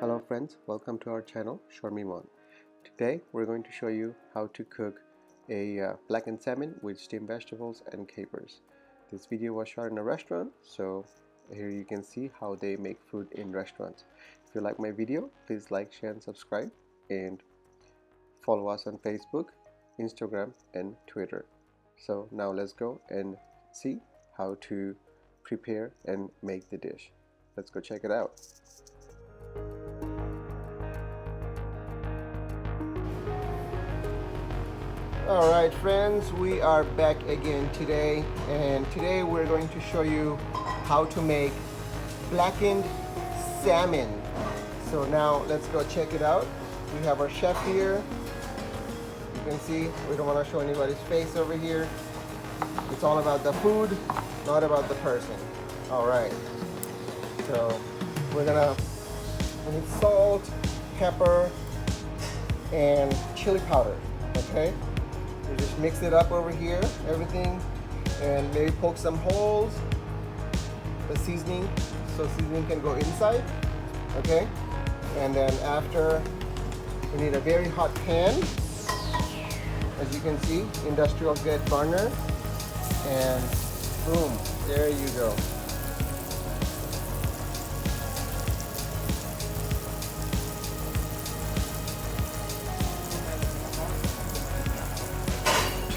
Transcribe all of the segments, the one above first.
Hello friends, welcome to our channel Shormimon. Today we're going to show you how to cook a blackened salmon with steamed vegetables and capers. This video was shot in a restaurant, so here you can see how they make food in restaurants. If you like my video, please like, share and subscribe, and follow us on Facebook, Instagram and Twitter. So now let's go and see how to prepare and make the dish. Let's go check it out. Alright friends, we are back again today, and today we're going to show you how to make blackened salmon. So now let's go check it out. We have our chef here. You can see we don't want to show anybody's face over here. It's all about the food, not about the person. Alright, so we need salt, pepper and chili powder. Okay, you just mix it up over here, everything, and maybe poke some holes, the seasoning, so seasoning can go inside. Okay, and then after, we need a very hot pan, as you can see, industrial grade burner, and boom, there you go.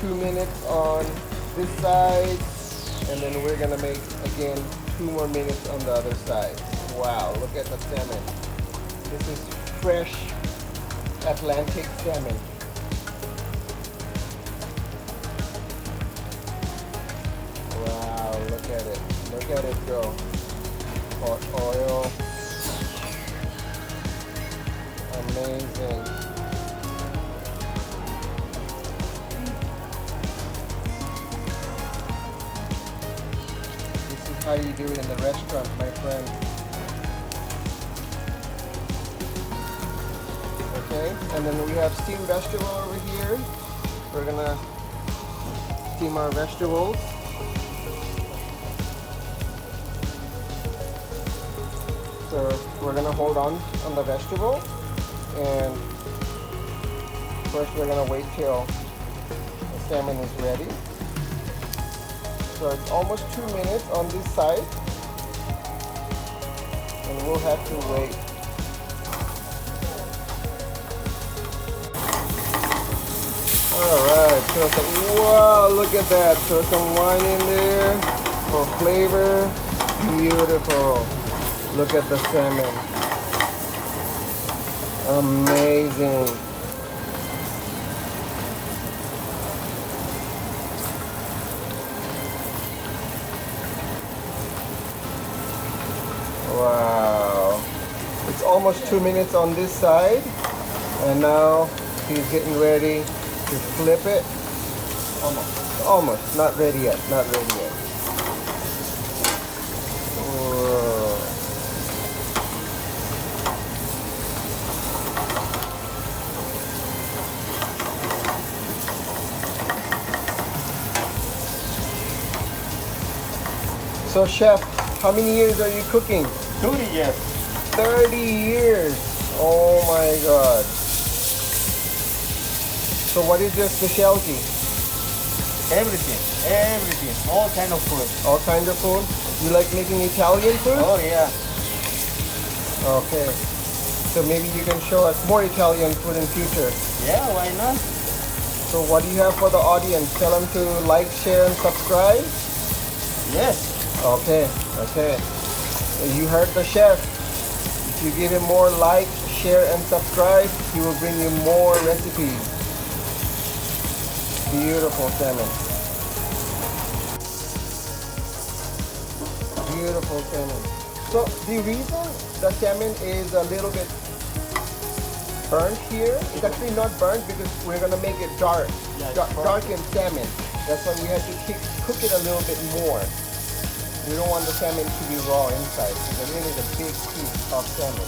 Two minutes on this side, and then we're gonna make again 2 more minutes on the other side. Wow, look at the salmon. This is fresh Atlantic salmon. Wow, look at it. Look at it go. Hot oil. Amazing. How you do it in the restaurant, my friend. Okay, and then we have steamed vegetable over here. We're gonna steam our vegetables. So we're gonna hold on the vegetable, and first we're gonna wait till the salmon is ready. So it's almost 2 minutes on this side, and we'll have to wait. Alright, so wow, look at that. Throw some wine in there for flavor. Beautiful. Look at the salmon. Amazing. Wow, it's almost 2 minutes on this side, and now he's getting ready to flip it. Almost, not ready yet, not ready yet. Whoa. So chef, how many years are you cooking? 30 years. 30 years. Oh my God. So what is your specialty? Everything, all kind of food. All kinds of food? You like making Italian food? Oh yeah. Okay. So maybe you can show us more Italian food in future. Yeah, why not? So what do you have for the audience? Tell them to like, share and subscribe? Yes. Okay, okay. You heard the chef. If you give him more like, share and subscribe, he will bring you more recipes. Beautiful salmon. Beautiful salmon. So the reason the salmon is a little bit burnt here, it's actually not burnt because we're gonna make it dark. Yeah, Darkened salmon. That's why we have to cook it a little bit more. We don't want the salmon to be raw inside, because it is a big piece of salmon.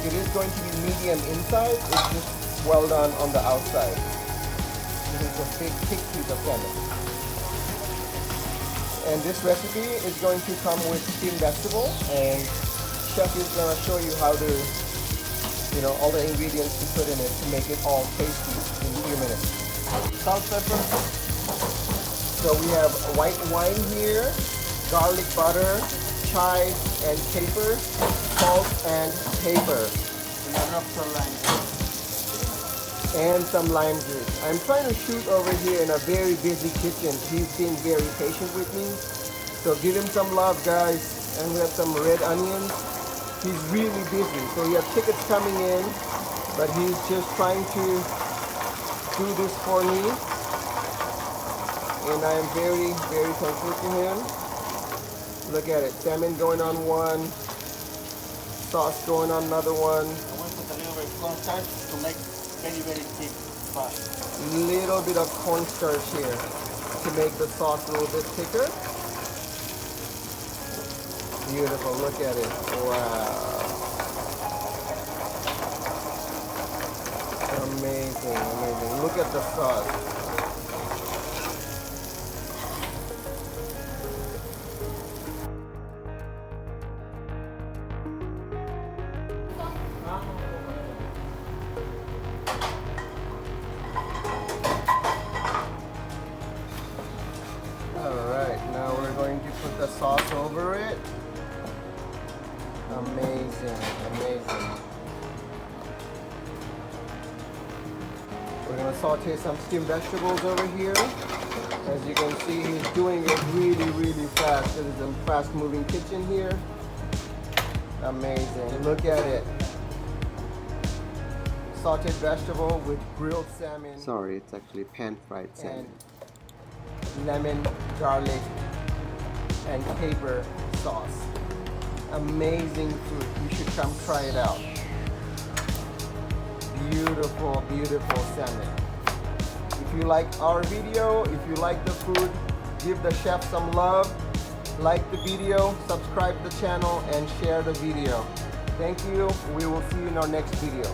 It is going to be medium inside, it's just well done on the outside. This is a big thick piece of salmon. And this recipe is going to come with steamed vegetable, and chef is going to show you how to, all the ingredients to put in it to make it all tasty in a few minutes. Salt, pepper. So we have white wine here, garlic butter, chives and caper, salt and pepper. And some lime juice. I'm trying to shoot over here in a very busy kitchen. He's being very patient with me. So give him some love, guys. And we have some red onions. He's really busy. So we have tickets coming in, but he's just trying to do this for me. And I am very, very thankful to him. Look at it. Salmon going on one. Sauce going on another one. I want to put a little bit of cornstarch to make very, very thick sauce. Little bit of cornstarch here to make the sauce a little bit thicker. Beautiful, look at it. Wow. Amazing, amazing. Look at the sauce. Alright, now we're going to put the sauce over it. Amazing, amazing. We're going to saute some steamed vegetables over here. As you can see, he's doing it really, really fast. This is a fast moving kitchen here. Amazing, look at it. Sauteed vegetable with grilled salmon. Sorry, it's actually pan-fried salmon. And lemon, garlic, and caper sauce. Amazing food. You should come try it out. Beautiful, beautiful salmon. If you like our video, if you like the food, give the chef some love. Like the video, subscribe to the channel, and share the video. Thank you. We will see you in our next video.